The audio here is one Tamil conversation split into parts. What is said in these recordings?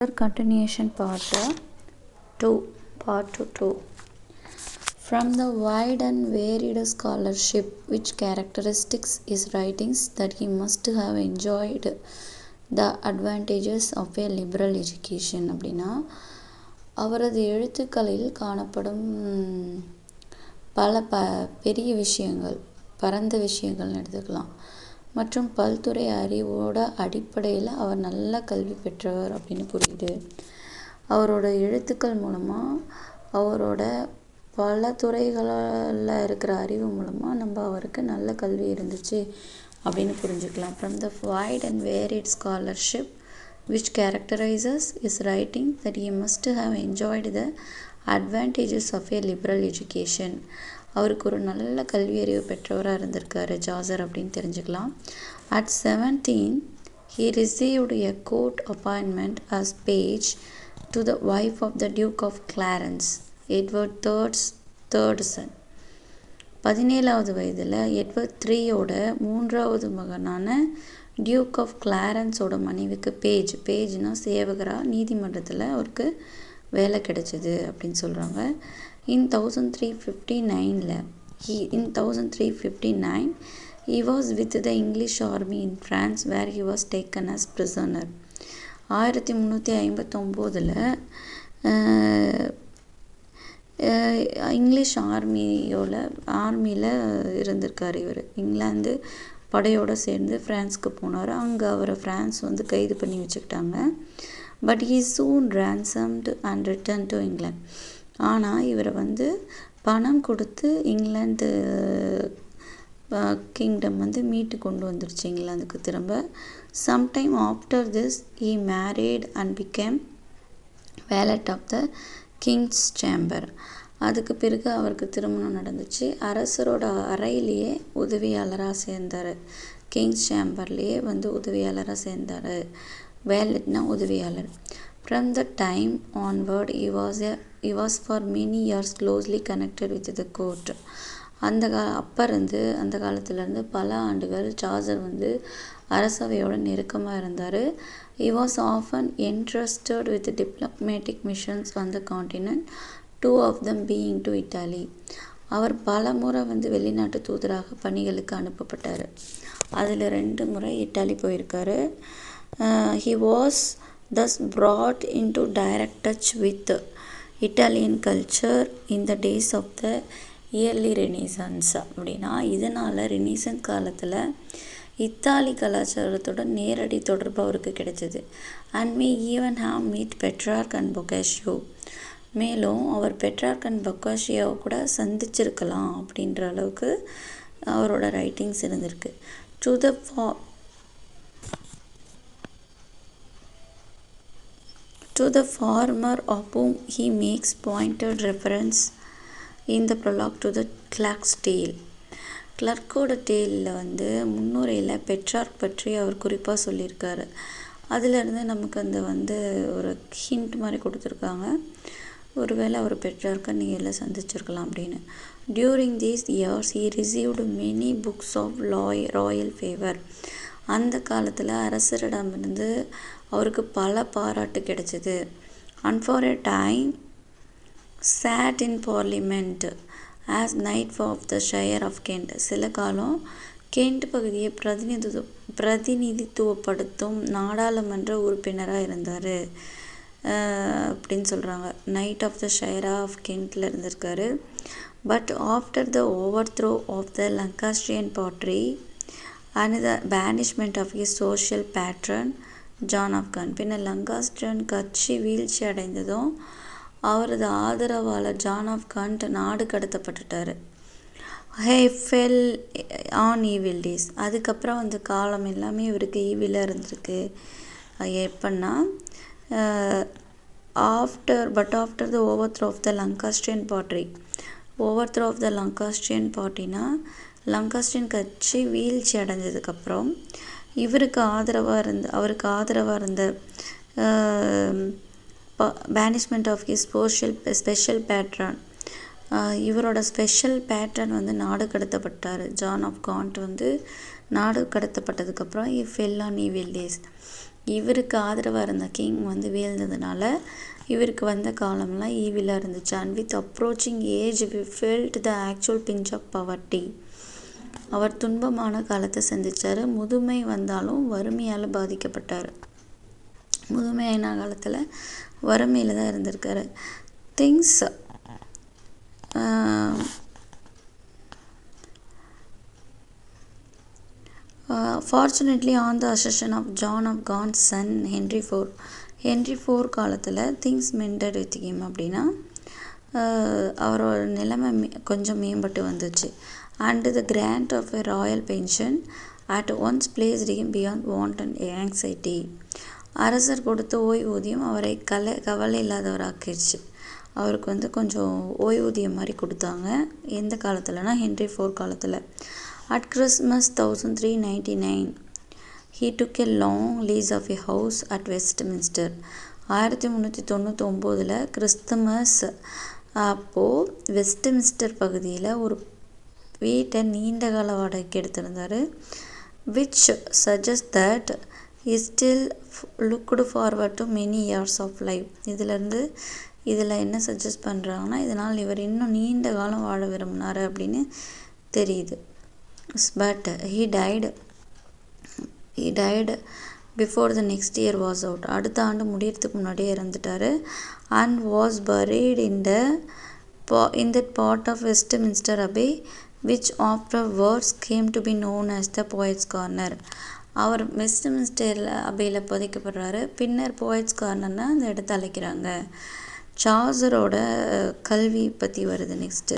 Continuation part 2. From the wide and varied scholarship which characteristics his writings that he must have enjoyed the advantages of a liberal education. அப்படின்னா அவரது எழுத்துக்களில் காணப்படும் பல பெரிய விஷயங்கள், பரந்த விஷயங்கள்னு எடுத்துக்கலாம். மற்றும் பல்துறை அறிவோட அடிப்படையில் அவர் நல்ல கல்வி பெற்றவர் அப்படின்னு புரியுது. அவரோட எழுத்துக்கள் மூலமாக அவரோட பல துறைகளில் இருக்கிற அறிவு மூலமாக நம்ம அவருக்கு நல்ல கல்வி இருந்துச்சு அப்படின்னு புரிஞ்சுக்கலாம். From the wide and varied scholarship which characterizes his writing that he must have enjoyed the advantages of a liberal education. அவருக்கு ஒரு நல்ல கல்வி அறிவு பெற்றவராக இருந்திருக்காரு ஜாசர் அப்படின்னு தெரிஞ்சுக்கலாம். At 17 he received a court appointment as page to the wife of the Duke of Clarence, Edward III's third son. 17வது வயதில் எட்வர்ட் IIIயோட 3வது மகனான டியூக் ஆஃப் கிளாரன்ஸோட மனைவிக்கு பேஜ்னா சேவகராக நீதிமன்றத்தில் அவருக்கு வேலை கிடைச்சிது அப்படின்னு சொல்கிறாங்க. In 1359 he was with the English army in France where he was taken as prisoner. 1359 English ஆர்மியில் இருந்திருக்கார். இவர் இங்கிலாந்து படையோடு சேர்ந்து ஃப்ரான்ஸுக்கு போனார். அங்கே அவரை ஃப்ரான்ஸ் கைது பண்ணி வச்சுக்கிட்டாங்க. But he soon ransomed and returned to England. ஆனால் இவரை பணம் கொடுத்து இங்கிலாந்து கிங்டம் மீட்டு கொண்டு வந்துருச்சு இங்கிலாந்துக்கு திரும்ப. sometime after this he married and became valet of the king's chamber. அதுக்கு பிறகு அவருக்கு திருமணம் நடந்துச்சு. அரசரோட அறையிலேயே உதவியாளராக சேர்ந்தார். கிங்ஸ் சேம்பர்லேயே உதவியாளராக சேர்ந்தார். வேலட்னா உதவியாளர். From the time onward he was for many years closely connected with the court. அந்த காலத்திலேருந்து பல ஆண்டுகள் ஜாசர் அரசவையோட நெருக்கமாக இருந்தார். He was often entrusted with diplomatic missions on the continent, 2 of them being to Italy. அவர் பல முறை வெளிநாட்டு தூதராக பணிகளுக்கு அனுப்பப்பட்டார். அதில் 2 முறை இட்டாலி போயிருக்காரு. He was thus brought into direct touch with Italian culture in the days of the early Renaissance. அப்படின்னா இதனால் ரெனிசன்ஸ் காலத்தில் இத்தாலி கலாச்சாரத்தோட நேரடி தொடர்பு அவருக்கு கிடைச்சது. And may even have meet Petrarch and Boccaccio. மேலும் அவர் பெட்ரார்க் அண்ட் பொக்காஷியோவை கூட சந்திச்சிருக்கலாம் அப்படின்ற அளவுக்கு அவரோட ரைட்டிங்ஸ் இருந்திருக்கு. To the former of whom he makes pointed reference in the prologue to the Clerk's Tale. கிளர்க்கோட டேலில் முன்னுரையில் பெட்ரார்க் பற்றி அவர் குறிப்பாக சொல்லியிருக்காரு. அதிலிருந்து நமக்கு ஒரு ஹிண்ட் மாதிரி கொடுத்துருக்காங்க. ஒருவேளை அவர் பெட்ரார்க்கை நேரில் சந்திச்சிருக்கலாம் அப்படின்னு. During these years he received many books of Royal favour. அந்த காலத்தில் அரசரிடமிருந்து அவருக்கு பல பாராட்டு கிடைச்சிது. And for a time sat in parliament as knight of the shire of Kent. சில காலம் கெண்ட் பகுதியை பிரதிநிதித்துவப்படுத்தும் நாடாளுமன்ற உறுப்பினராக இருந்தார் அப்படின்னு சொல்கிறாங்க. Knight of the shire of கெண்டில் இருந்திருக்காரு. But after the overthrow of the Lancastrian party and the banishment of his social patron John of Gaunt. பின்னர் லங்காஸ்ட்ரியன் கட்சி வீழ்ச்சி அடைந்ததும் அவரது ஆதரவாளர் ஜான் ஆஃப் கான்ட் நாடு கடத்தப்பட்டுட்டார். ஹே ஃபெல் ஆன் ஈவில் டேஸ். அதுக்கப்புறம் காலம் எல்லாமே இவருக்கு ஈவிலாக இருந்திருக்கு. எப்படின்னா after the overthrow of the லங்காஸ்ட்ரியன் பார்ட்டினா லங்காஸ்ட்ரியன் கட்சி வீழ்ச்சி அடைஞ்சதுக்கப்புறம் அவருக்கு ஆதரவாக இருந்த பேனிஷ்மெண்ட் ஆஃப் ஹிஸ் ஸ்பெஷல் பேட்ரன், இவரோட ஸ்பெஷல் பேட்ரன் நாடு கடத்தப்பட்டார். ஜான் ஆஃப் காண்ட் நாடு கடத்தப்பட்டதுக்கப்புறம் ஃபெல் ஆன் ஈவில் டேஸ். இவருக்கு ஆதரவாக இருந்த கிங் வந்து வீழ்ந்ததுனால இவருக்கு வந்த காலம்லாம் ஈவிலாக இருந்துச்சு. And with approaching age we felt the actual pinch of poverty. அவர் துன்பமான காலத்தை சந்தித்தார். முதுமை வந்தாலும் வறுமையால் பாதிக்கப்பட்டார். முதுமையான காலத்தில் வறுமையில் தான் இருந்திருக்காரு. Things fortunately on the accession of John of Gaunt's son Henry four காலத்தில் திங்ஸ் மெண்டட் வித் ஹிம் அப்படின்னா அவரோட நிலைமை கொஞ்சம் மேம்பட்டு வந்துச்சு. And the grant of a royal pension at once placed him beyond want and anxiety. அரசர் கொடுத்த ஓய்வூதியம் அவரை கவலை இல்லாதவராக்கிடுச்சு. அவருக்கு வந்து கொஞ்சம் ஓய்வூதியம் மாதிரி கொடுத்தாங்க. எந்த காலத்தில்னா ஹென்ரி ஃபோர் காலத்தில். At Christmas 1399, he took a long lease of a house at Westminster. 1399 Christmas அப்போது வெஸ்ட்மின்ஸ்டர் பகுதியில் ஒரு வீட்டை நீண்ட கால வாடகைக்கு எடுத்திருந்தார். which suggests that he still looked forward to many years of life. இதில் என்ன சஜஸ்ட் பண்ணுறாங்கன்னா, இதனால் இவர் இன்னும் நீண்ட காலம் வாழ விரும்பினார் அப்படின்னு தெரியுது. But he died before the next year was out. அடுத்த ஆண்டு முடியறதுக்கு முன்னாடியே இறந்துட்டார். and was buried in that part of Westminster Abbey which afterwards came to be known as the Poets Corner. அவர் வெஸ்ட்மின்ஸ்டர் அபையில் புதைக்கப்படுறாரு. பின்னர் போயட்ஸ் கார்னர்னா அந்த இடத்த அழைக்கிறாங்க. சாசரோட கல்வி பற்றி வருது நெக்ஸ்ட்டு.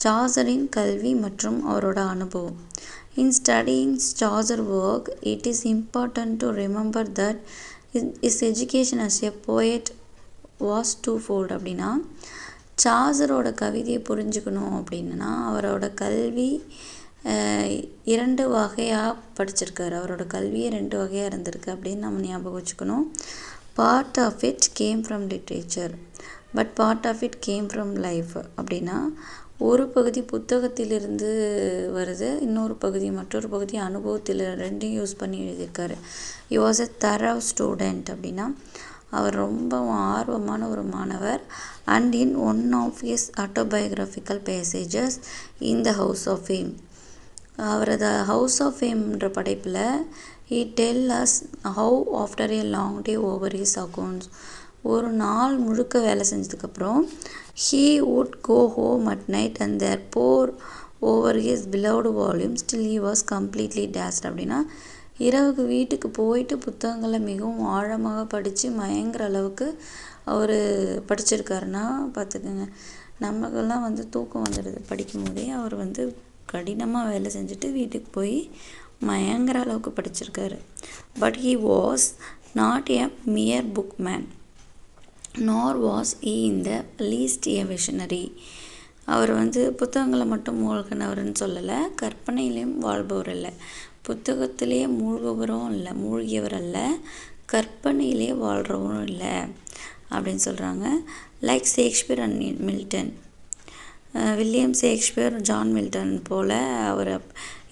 சாசரின் கல்வி மற்றும் அவரோட அனுபவம். In studying Chaucer's work, it is important to remember that his education as a poet was twofold. அப்படின்னா சாசரோட கவிதையை புரிஞ்சுக்கணும் அப்படின்னா அவரோட கல்வி 2 வகையாக படிச்சிருக்காரு. அவரோட கல்வியே 2 வகையாக இருந்திருக்கு அப்படின்னு நம்ம ஞாபகம் வச்சுக்கணும். Part of it came from literature but part of it came from life. அப்படின்னா ஒரு பகுதி புத்தகத்திலிருந்து வருது, மற்றொரு பகுதி அனுபவத்தில், 2யும் யூஸ் பண்ணி எழுதியிருக்காரு. he was a thorough student அப்படின்னா அவர் ரொம்ப ஆர்வமான ஒரு மாணவர். and in one of his autobiographical passages in the House of Fame, அவரது ஹவுஸ் ஆஃப் ஃபேம்ன்ற படைப்பில் he tell us how after a long day over his accounts, ஒரு நாள் முழுக்க வேலை செஞ்சதுக்கப்புறம் he would go home at night and there pour over his beloved volume still he was completely dazzled. அப்படின்னா இரவுக்கு வீட்டுக்கு போயிட்டு புத்தகங்களை மிகவும் ஆழமாக படித்து மயங்கிற அளவுக்கு அவர் படிச்சிருக்காருன்னா பார்த்துக்கோங்க. நமக்கெல்லாம் வந்து தூக்கம் வந்துடுது படிக்கும் போதே. அவர் வந்து கடினமாக வேலை செஞ்சுட்டு வீட்டுக்கு போய் மயங்கிற அளவுக்கு படிச்சிருக்காரு. But he was not a mere bookman nor was he in the least a visionary. அவர் வந்து புத்தகங்களை மட்டும் மூழ்கினவர்னு சொல்லலை, கற்பனையிலையும் வாழ்பவர் இல்லை. புத்தகத்திலேயே மூழ்கியவர் அல்ல, கற்பனையிலே வாழ்கிறவரும் இல்லை அப்படின்னு சொல்கிறாங்க. Like Shakespeare and Milton, William Shakespeare, John Milton போல் அவர்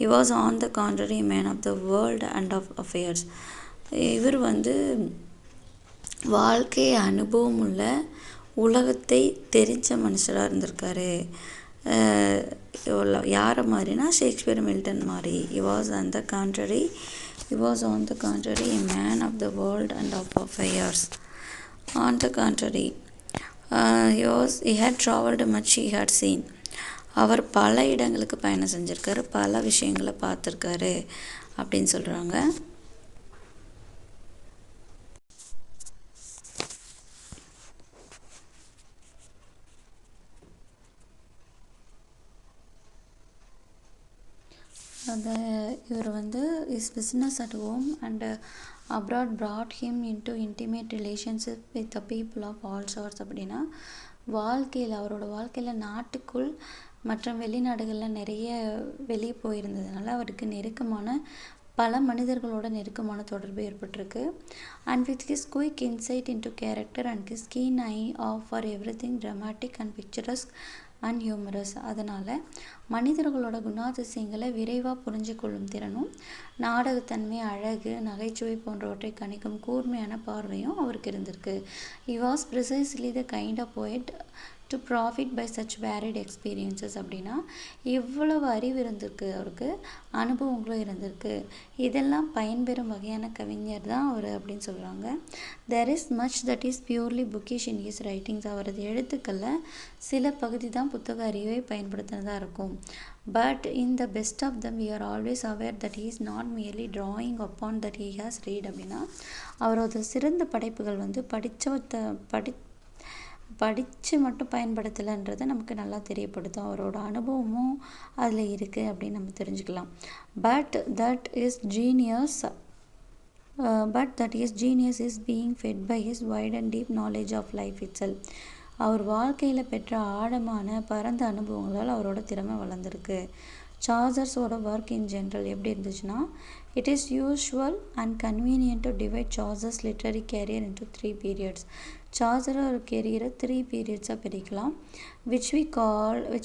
he was on the contrary a man of the world and of affairs. இவர் வந்து வாழ்க்கை அனுபவம் உள்ள, உலகத்தை தெரிஞ்ச மனுஷராக இருந்திருக்காரு. யாரை மாதிரினா ஷேக்ஸ்பியர், மில்டன் மாதிரி. he was on the contrary a man of the world and of affairs. on the contrary he had traveled much, he had seen. அவர் பல இடங்களுக்கு பயணம் செஞ்சுருக்காரு, பல விஷயங்களை பார்த்துருக்காரு அப்படின்னு சொல்கிறாங்க. இவர் வந்து is business at home and abroad brought him into intimate relationship with the people of all sorts. அப்படின்னா அவரோட வாழ்க்கையில் நாட்டுக்குள் மற்றும் வெளிநாடுகளில் நிறைய வெளியே போயிருந்ததுனால அவருக்கு பல மனிதர்களோட நெருக்கமான தொடர்பு ஏற்பட்டிருக்கு. And with his quick insight into character and his keen eye for everything dramatic and picturesque and humorous. அதனால் மனிதர்களோட குணாதிசயங்களை விரைவாக புரிஞ்சு கொள்ளும் திறனும், நாடகத்தன்மை, அழகு, நகைச்சுவை போன்றவற்றை கணிக்கும் கூர்மையான பார்வையும் அவருக்கு இருந்திருக்கு. He was precisely the kind of poet to profit by such varied experiences. அப்படின்னா இவ்வளவு அறிவு இருந்திருக்கு, அவருக்கு அனுபவங்களும் இருந்திருக்கு, இதெல்லாம் பயன்பெறும் வகையான கவிஞர் தான் அவர் அப்படின்னு சொல்கிறாங்க. There is much that is purely bookish in his writings. அவரது எழுத்துக்களில் சில பகுதி தான் புத்தக அறிவை பயன்படுத்தினதாக இருக்கும். But in the best of them we are always aware that he is not merely drawing upon that he has read. அப்படின்னா அவரோட சிறந்த படைப்புகள் வந்து படித்து மட்டும் பயன்படுத்தலைன்றதை நமக்கு நல்லா தெரியப்படுத்தும். அவரோட அனுபவமும் அதில் இருக்குது அப்படின்னு நம்ம தெரிஞ்சுக்கலாம். But that is genius is being fed by his wide and deep knowledge of life itself. அவர் வாழ்க்கையில் பெற்ற ஆழமான பரந்த அனுபவங்களால் அவரோட திறமை வளர்ந்துருக்கு. சார்ஜர்ஸோட ஒர்க் இன் ஜென்ரல் எப்படி இருந்துச்சுன்னா, it is usual and convenient to divide Chaucer's literary career into 3 periods. சார்ஜரோட கேரியரை 3 periodsஆக பிரிக்கலாம். which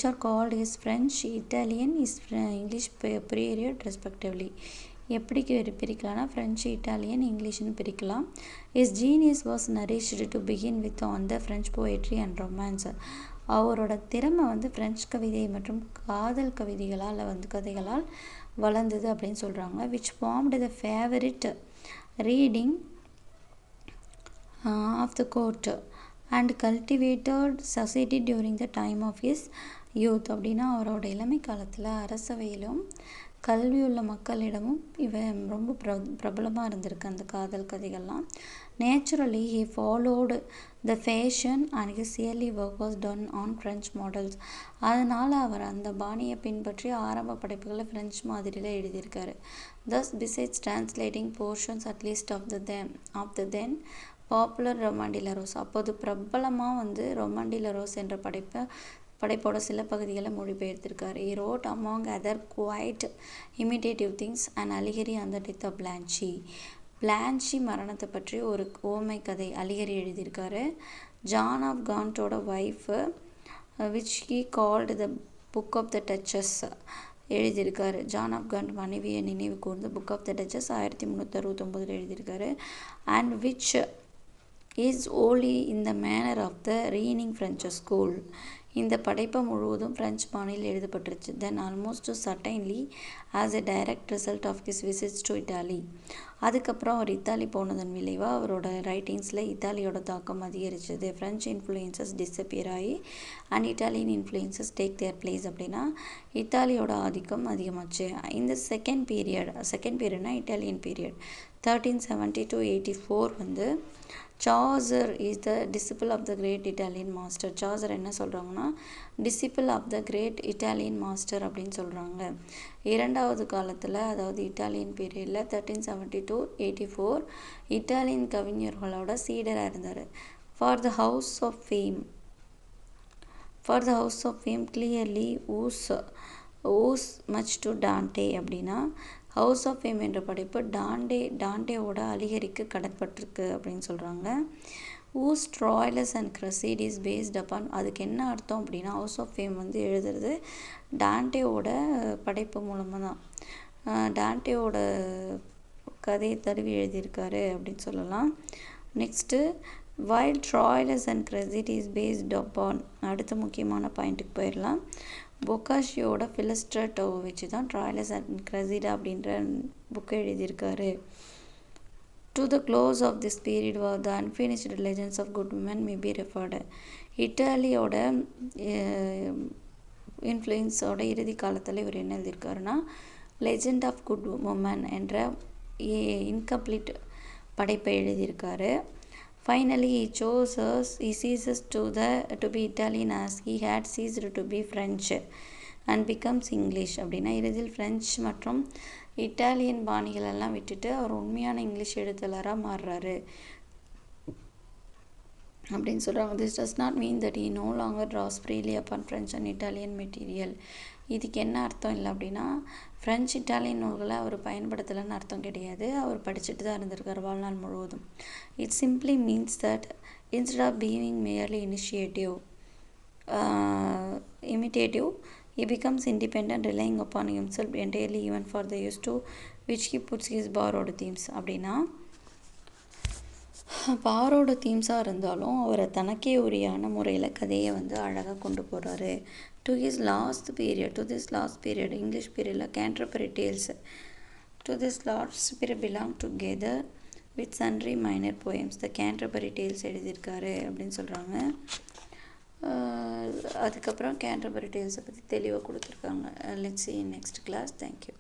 are called his French, Italian, his English period respectively. எப்படி பிரிக்கலாம்னா ஃப்ரெஞ்சு, இட்டாலியன், இங்கிலீஷ்னு பிரிக்கலாம். Is genius was nourished to begin with on the French poetry and romance. அவரோட திறமை வந்து ஃப்ரெஞ்ச் கவிதை மற்றும் காதல் கதைகளால் வளர்ந்தது அப்படின்னு சொல்கிறாங்க. Which formed the favourite reading of the court and cultivated society during the time of his youth. அப்படின்னா அவரோட இளமை காலத்தில் அரசவையிலும் கல்வியுள்ள மக்களிடமும் இவன் ரொம்ப பிரபலமாக இருந்திருக்கு அந்த காதல் கதைகள்லாம். Naturally he followed the fashion and his early work was done on French models. அதனால் அவர் அந்த பாணியை பின்பற்றி ஆரம்ப படைப்புகளை ஃப்ரெஞ்ச் மாதிரியில் எழுதியிருக்காரு. thus besides translating portions at least of the then popular Roman de la Rose, அப்போது பிரபலமாக வந்து ரொமாண்டி லரோஸ் என்ற படைப்போட சில பகுதிகளை மொழிபெயர்த்திருக்கார். He wrote among other quite imitative things an allegory on the death of பிளான்ச்சி மரணத்தை பற்றி ஒரு ஓமை கதை அலிகரி எழுதியிருக்காரு. ஜான் ஆஃப் காண்டோட wife which he called the book of the duchess எழுதியிருக்காரு. ஜான் ஆஃப் காண்ட் மனைவியை நினைவு கூர்ந்து புக் ஆஃப் த டச்சஸ் 1369 எழுதியிருக்காரு. And which is wholly in the manner of the reigning French school. இந்த படைப்பு முழுவதும் ஃப்ரெஞ்ச் பாணியில் எழுதப்பட்டுருச்சு. Then almost certainly as a direct result of his visits to Italy. அதுக்கப்புறம் அவர் இத்தாலி போனதன் விளைவாக அவரோட ரைட்டிங்ஸில் இத்தாலியோட தாக்கம் அதிகரிச்சது. ஃப்ரெஞ்ச் இன்ஃப்ளூயன்சஸ் டிஸப்பியர் ஆகி and Italian influences take their place. அப்படின்னா இத்தாலியோட ஆதிக்கம் அதிகமாச்சு. இந்த செகண்ட் பீரியட்னா இட்டாலியன் பீரியட் 1370 to 84 வந்து Chaucer is the disciple of the great Italian master. Chaucer என்ன சொல்கிறாங்கன்னா disciple of the great Italian master அப்படின்னு சொல்கிறாங்க. இரண்டாவது காலத்தில், அதாவது இட்டாலியன் பீரியடில் 1370 to 84 இட்டாலியன் கவிஞர்களோட சீடராக இருந்தார். For the House of Fame clearly owes much to Dante. அப்படின்னா ஹவுஸ் ஆஃப் ஃபேம் என்ற படைப்பு டாண்டேவோட அலிகரிக்கு கடற்பட்டிருக்கு அப்படின்னு சொல்கிறாங்க. Owes Troilus and Criseyde is based upon. அதுக்கு என்ன அர்த்தம் அப்படின்னா ஹவுஸ் ஆஃப் ஃபேம் வந்து எழுதுறது டாண்டேவோட படைப்பு மூலமாக தான். டாண்டேவோட கதையை தழுவி எழுதியிருக்காரு அப்படின்னு சொல்லலாம். Next while Troilus and Criseyde is based upon. அடுத்த முக்கியமான பாயிண்ட்டுக்கு போயிடலாம். பொக்காஷியோட ஃபிலஸ்ட்ரேட்டோ வச்சு தான் ட்ராய்லஸ் அண்ட் கிரசீடா அப்படின்ற புக்கை எழுதியிருக்காரு. To the close of this period war the unfinished legends of good woman may be referred. இட்டாலியோட இன்ஃப்ளூயன்ஸோட இறுதி காலத்தில் இவர் என்ன எழுதியிருக்காருன்னா லெஜண்ட் ஆஃப் குட் உமன் என்ற இன்கம்ப்ளீட் படைப்பை எழுதியிருக்காரு. Finally, he ceases to be Italian as he had ceased to be French and becomes English. அப்படின்னா இறுதியில் ஃப்ரெஞ்ச் மற்றும் இட்டாலியன் பாணிகளெல்லாம் விட்டுட்டு அவர் உண்மையான இங்கிலீஷ் எழுத்தாளராக மாறுறாரு அப்படின்னு சொல்கிறாங்க. This does not mean that he no longer draws freely upon French and Italian material. இதுக்கு என்ன அர்த்தம் இல்லை அப்படின்னா ஃப்ரெஞ்ச் இட்டாலியன் நூல்களை அவர் பயன்படுத்தலைன்னு அர்த்தம் கிடையாது. அவர் படிச்சுட்டு தான் இருந்திருக்கார் வாழ்நாள் முழுவதும். It simply means that instead of being merely initiative imitative. He becomes independent, relying upon himself entirely even for the use to which he puts his borrowed themes. அப்படின்னா பாரோட தீம்ஸாக இருந்தாலும் அவரை தனக்கே உரியான முறையில் கதையை வந்து அழகாக கொண்டு போகிறாரு. To this last period English பீரியடில் Canterbury Tales to this last period belong together with sundry minor poems the Canterbury Tales எழுதியிருக்காரு அப்படின்னு சொல்கிறாங்க. அதுக்கப்புறம் கேன்டர்பரி டேல்ஸை பற்றி தெளிவாக கொடுத்துருக்காங்க. Let's see in next class. Thank you.